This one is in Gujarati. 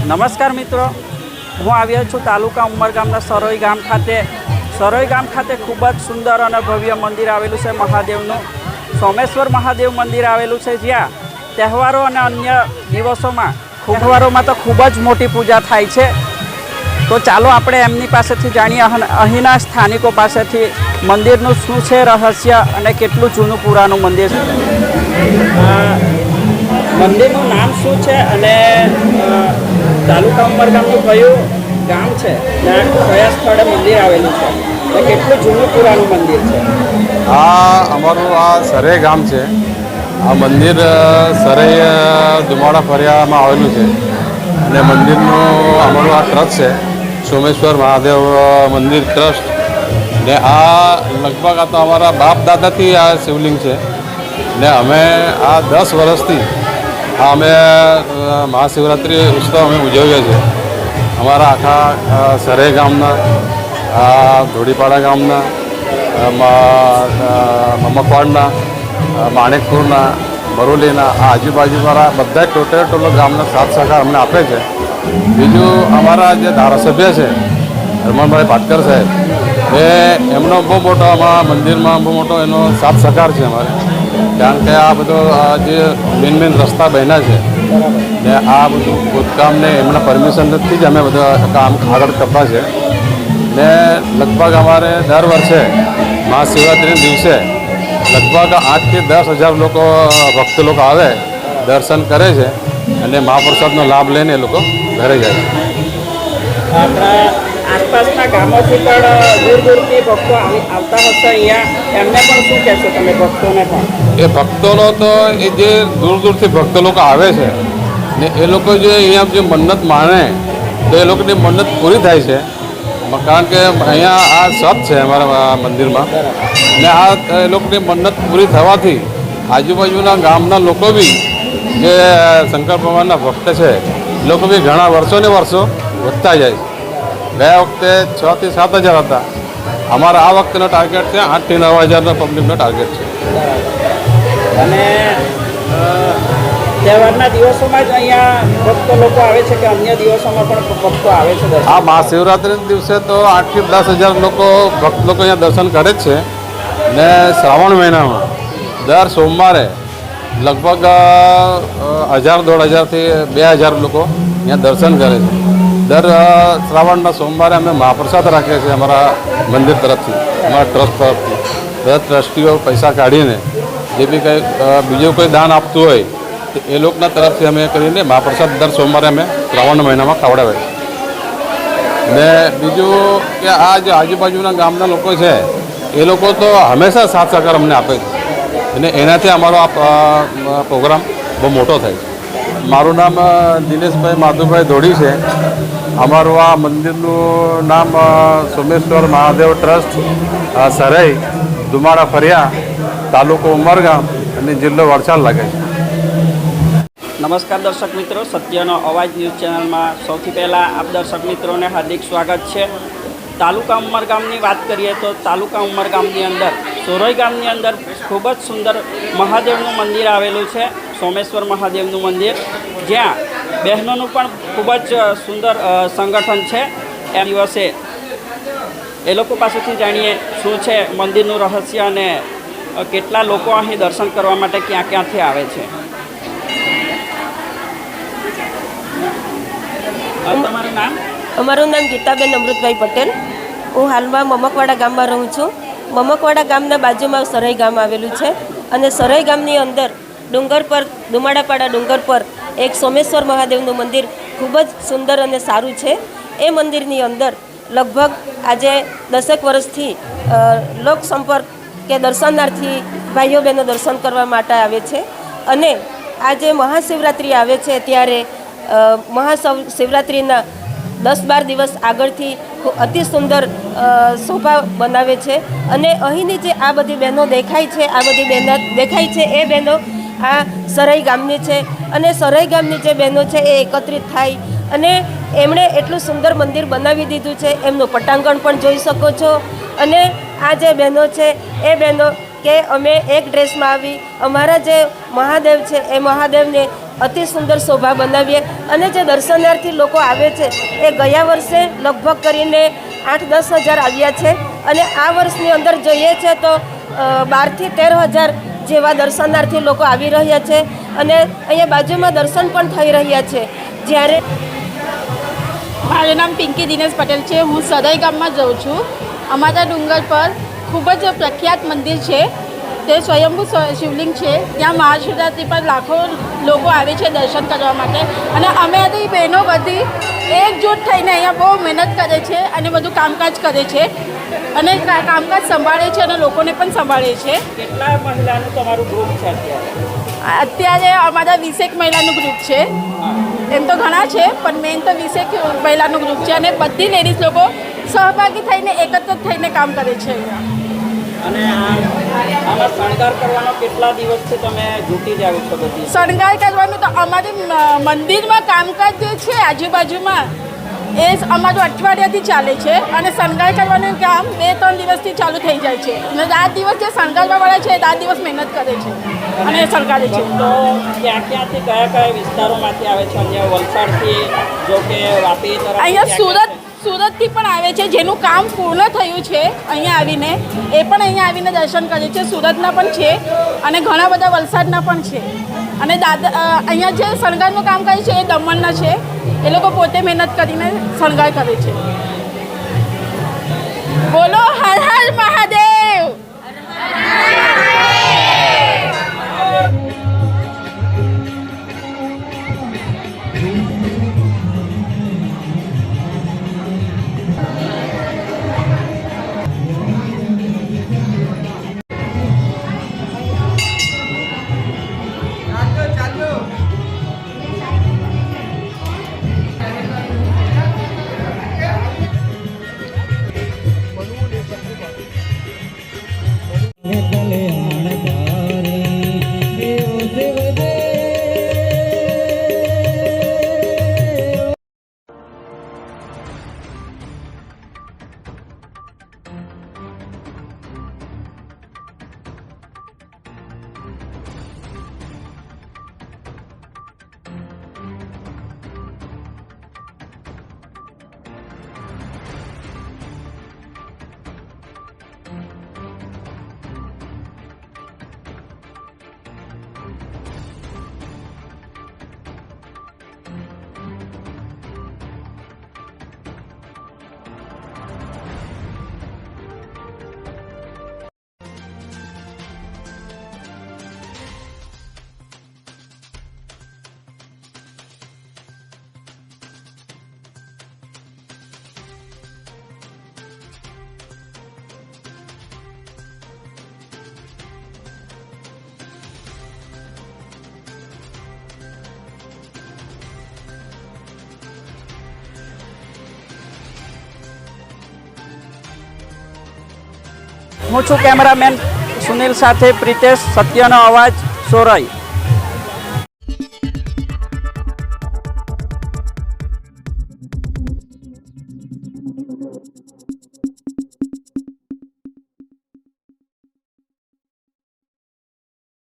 નમસ્કાર મિત્રો, હું આવ્યો છું તાલુકા ઉમરગામના સરોઈ ગામ ખાતે. સરોઈ ગામ ખાતે ખૂબ જ સુંદર અને ભવ્ય મંદિર આવેલું છે મહાદેવનું. સોમેશ્વર મહાદેવ મંદિર આવેલું છે, જ્યાં તહેવારો અને અન્ય દિવસોમાં તહેવારોમાં તો ખૂબ જ મોટી પૂજા થાય છે. તો ચાલો આપણે એમની પાસેથી જાણીએ, અહીંના સ્થાનિકો પાસેથી મંદિરનું શું છે રહસ્ય અને કેટલું જૂનું પુરાનું મંદિર છે. મંદિરનું નામ શું છે અને તાલુકા ઉમરગામનું કયું ગામ છે, ત્યાં કયા સ્થળે મંદિર આવેલું છે, અને કેટલું જૂનું પુરાનું મંદિર છે? અમારું આ સરે ગામ છે. આ મંદિર સરે દુમાડા ફરિયામાં આવેલું છે અને મંદિરનું અમારું આ ટ્રસ્ટ છે, સોમેશ્વર મહાદેવ મંદિર ટ્રસ્ટ. ને આ લગભગ આ તો અમારા બાપ દાદાથી આ શિવલિંગ છે ને અમે આ 10 વર્ષથી અમે મહાશિવરાત્રિ ઉત્સવ અમે ઉજવીએ છીએ. અમારા આખા સરે ગામના, ધોડીપાડા ગામના, મમકવાડના, માણેકપુરના, બરોલીના આ આજુબાજુવાળા બધા ટોટલ ગામના સાથ સહકાર અમને આપે છે. બીજું અમારા જે ધારાસભ્ય છે હરમનભાઈ પાટકર સાહેબ, એમનો બહુ મોટો અમારા મંદિરમાં બહુ મોટો એનો સાથ સહકાર છે અમારે. કારણ કે આ બધો જે મેન રસ્તા બન્યા છે ને આ બધું ખોદકામને એમના પરમિશનથી જ અમે બધા કામ આગળ કરતા છે. ને લગભગ અમારે દર વર્ષે મહાશિવરાત્રિના દિવસે લગભગ 8 થી 10 હજાર લોકો ભક્ત લોકો આવે, દર્શન કરે છે અને મહાપ્રસાદનો લાભ લઈને એ લોકો ઘરે જાય છે. આપણા આસપાસના ગામોથી પણ દૂર દૂરથી ભક્તો આવતા હશે અહીંયા, એમને પણ શું કહેશો તમે ભક્તોને પણ? એ ભક્તોનો તો એ જે દૂર દૂરથી ભક્તો લોકો આવે છે ને એ લોકો જે અહીંયા જે મન્નત માને તો એ લોકોની મન્નત પૂરી થાય છે. કારણ કે અહીંયા આ સત છે અમારા મંદિરમાં ને આ એ લોકોની મન્નત પૂરી થવાથી આજુબાજુના ગામના લોકો બી જે શંકર ભગવાનના ભક્ત છે એ લોકો બી ઘણા વર્ષોને વર્ષો વધતા જાય છે. ગયા વખતે 6 થી 7 હજાર હતા. અમારા આ વખતેનો ટાર્ગેટ છે 8 થી 9 હજારનો પબ્લિકનો ટાર્ગેટ છે. અને તહેવારના દિવસોમાં જ અહીંયા ભક્તો લોકો આવે છે કે અન્ય દિવસોમાં પણ ભક્તો આવે છે? આ મહાશિવરાત્રિના દિવસે તો 8 થી 10 હજાર લોકો ભક્ત લોકો અહીંયા દર્શન કરે જ છે. ને શ્રાવણ મહિનામાં દર સોમવારે લગભગ 1000-1500 થી 2000 લોકો અહીંયા દર્શન કરે છે. દર શ્રાવણના સોમવારે અમે મહાપ્રસાદ રાખીએ છીએ અમારા મંદિર તરફથી, અમારા ટ્રસ્ટ તરફથી. બધા ટ્રસ્ટીઓ પૈસા કાઢીને જે બી કંઈ બીજું કોઈ દાન આપતું હોય તો એ લોકોના તરફથી અમે કરીને મહાપ્રસાદ દર સોમવારે અમે શ્રાવણ મહિનામાં ખવડાવે છે. ને બીજું કે આ જે આજુબાજુના ગામના લોકો છે એ લોકો તો હંમેશા સાથ સહકાર અમને આપે છે અને એનાથી અમારો આ પ્રોગ્રામ બહુ મોટો થાય છે. મારું નામ દિનેશભાઈ માધુભાઈ ધોડી છે. અમારું આ મંદિરનું નામ સોમેશ્વર મહાદેવ ટ્રસ્ટ, સરાઈ દુમાડા ફરિયા, તાલુકો ઉમરગામ અને જિલ્લો વલસાડ લાગે છે. નમસ્કાર દર્શક મિત્રો, સત્યનો અવાજ ન્યૂઝ ચેનલમાં સૌથી પહેલાં આપ દર્શક મિત્રોને હાર્દિક સ્વાગત છે. તાલુકા ઉમરગામની વાત કરીએ તો તાલુકા ઉમરગામની અંદર સોરોઈ ગામની અંદર ખૂબ જ સુંદર મહાદેવનું મંદિર આવેલું છે, સોમેશ્વર મહાદેવનું મંદિર, જ્યાં બહેનોનું પણ ખૂબ જ સુંદર સંગઠન છે. એ દિવસે એ લોકો પાસેથી જાણીએ શું છે મંદિરનું રહસ્ય અને કેટલા લોકો અહીં દર્શન કરવા માટે ક્યાં ક્યાંથી આવે છે. તમારું નામ? અમારું નામ ગીતાબેન અમૃતભાઈ પટેલ. હું હાલમાં મમકવાડા ગામમાં રહું છું. મમકવાડા ગામના બાજુમાં સરાઈ ગામ આવેલું છે અને સરાઈ ગામની અંદર ડુંગર પર, દુમાડાપાડા ડુંગર પર એક સોમેશ્વર મહાદેવનું મંદિર ખૂબ જ સુંદર અને સારું છે. એ મંદિરની અંદર લગભગ આજે 10 વર્ષથી લોકસંપર્ક કે દર્શનાર્થી ભાઈઓ બહેનો દર્શન કરવા માટે આવે છે. અને આજે મહાશિવરાત્રિ આવે છે ત્યારે મહાશિવરાત્રિના 10-12 દિવસ આગળથી અતિ સુંદર શોભા બનાવે છે. અને અહીંની જે આ બધી બહેનો દેખાય છે, આ બધી બહેનો દેખાય છે એ બહેનો આ સરાઈ ગામની છે. અને સરાઈ ગામની જે બહેનો છે એ એકત્રિત થાય અને એમણે એટલું સુંદર મંદિર બનાવી દીધું છે. એમનું પટાંગણ પણ જોઈ શકો છો. અને આ જે બહેનો છે એ બહેનો કે અમે એક ડ્રેસમાં આવી અમારા જે મહાદેવ છે એ મહાદેવને અતિ સુંદર શોભા બનાવીએ. અને જે દર્શનાર્થી લોકો આવે છે એ ગયા વર્ષે લગભગ કરીને 8-10 હજાર આવ્યા છે અને આ વર્ષની અંદર જોઈએ છે તો 12થી 13 હજાર જેવા દર્શનાર્થી લોકો આવી રહ્યા છે અને અહીંયા બાજુમાં દર્શન પણ થઈ રહ્યા છે. જ્યારે મારું નામ પિંકી દિનેશ પટેલ છે. હું સરાઈ ગામમાં જાઉં છું. અમારા ડુંગર પર ખૂબ જ પ્રખ્યાત મંદિર છે. તે સ્વયંભૂ શિવલિંગ છે. ત્યાં મહાશિવરાત્રિ પર લાખો લોકો આવે છે દર્શન કરવા માટે અને અમે બધી બહેનો બધી એકજૂટ થઈને અહીંયા બહુ મહેનત કરે છે અને બધું કામકાજ કરે છે અને કામકાજ સંભાળે છે અને લોકોને પણ સંભાળે છે. કેટલા મહિલાનું તમારું ગ્રુપ છે અત્યારે અમારા 20 મહિલાનું ગ્રુપ છે. એમ તો ઘણા છે પણ મેઇન તો 20 મહિલાનું ગ્રુપ છે અને બધી લેડીઝ લોકો સહભાગી થઈને એકત્ર થઈને કામ કરે છે અહીંયા. અને આમાં શણગાર કરવાનો કેટલા દિવસથી તમે જૂટી જાવ છો બધી? શણગાર કરવાનું તો અમારી મંદિરમાં કામકાજ જે છે આજુબાજુમાં એ અમારું અઠવાડિયાથી ચાલે છે અને શણગાર કરવાનું કામ 2-3 દિવસથી ચાલુ થઈ જાય છે અને રાત દિવસ જે શણગારવાવાળા છે રાત દિવસ મહેનત કરે છે અને શણગારે છે. તો ક્યાંથી કયા વિસ્તારોમાંથી આવે છે? અહીંયા વલસાડથી, જો કે વાપી તરફ, અહીંયા સુરતથી પણ આવે છે જેનું કામ પૂર્ણ થયું છે અહીંયા આવીને એ પણ અહીંયા આવીને દર્શન કરે છે. સુરતના પણ છે અને ઘણા બધા વલસાડના પણ છે અને અહીંયા જે શણગારનું કામ કરે છે એ દમણના છે. એ લોકો પોતે મહેનત કરીને શણગાર કરે છે. બોલો હર હર મહાદેવ. હું છું કેમેરામેન સુનિલ સાથે પ્રિતેશ, સત્યનો અવાજ, સોરાઈ.